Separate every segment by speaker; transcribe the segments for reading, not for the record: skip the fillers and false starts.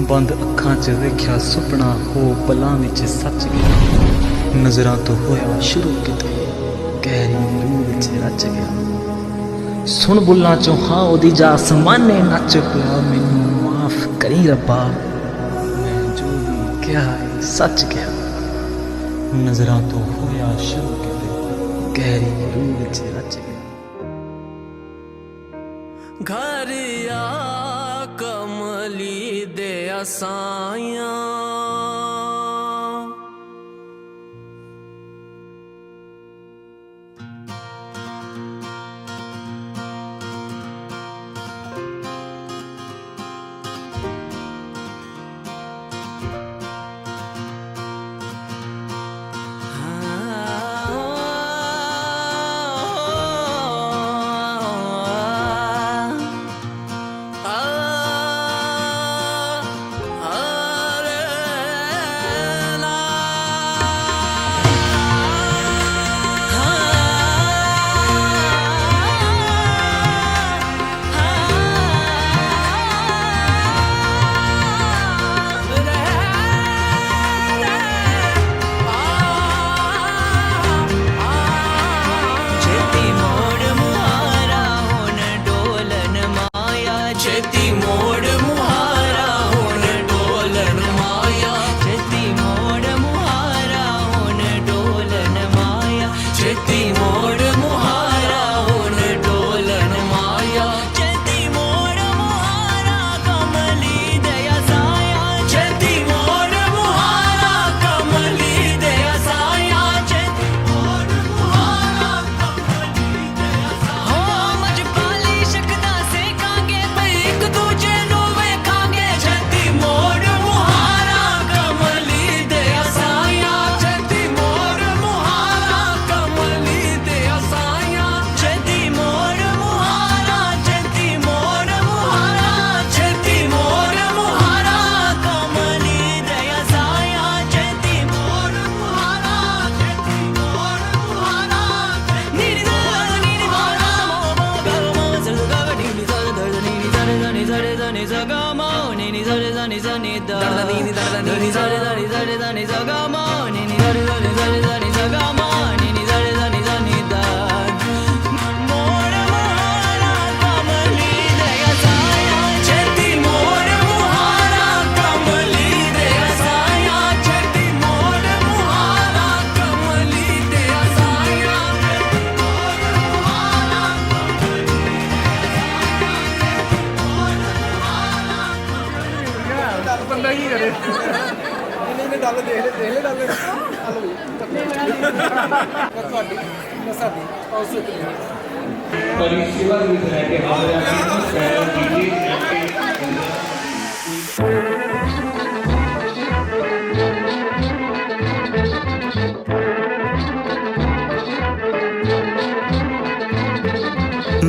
Speaker 1: बंद अखां च वेख्या सुपना हो पलां विच सच गया। नज़रां तो होया शुरू किते गहरी रूह विच रच गया। सुन बुल्लां चों हाँ ओदी जा आसमाने नच पिया। मैनू माफ करी रब्बा, मैं जो भी क्या है सच गया। नज़रां तो होया शुरू किते गहरी रूह विच रच गया।
Speaker 2: घर आ कमली दे साया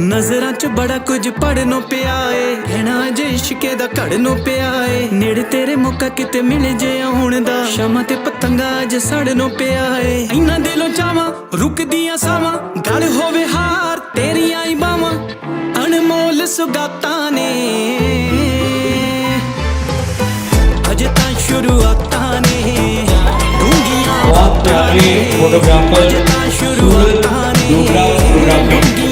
Speaker 3: नजरां च बड़ा कुछ पढ़नों पिया ए, कहना जे इश्के दा घड़नों पिया ए। नेड़े तेरे मौका किते मिल जे हुण दा, शामां ते पतंगा अज सड़नों पिया ए। इन्ना दिलों चावां रुकदियां सावां, गल होवे हार तेरियां ही बावां, अनमोल सुगातां ने अज तां शुरुआतां ने, डूंगियां बातां ने अज तां शुरुआतां ने।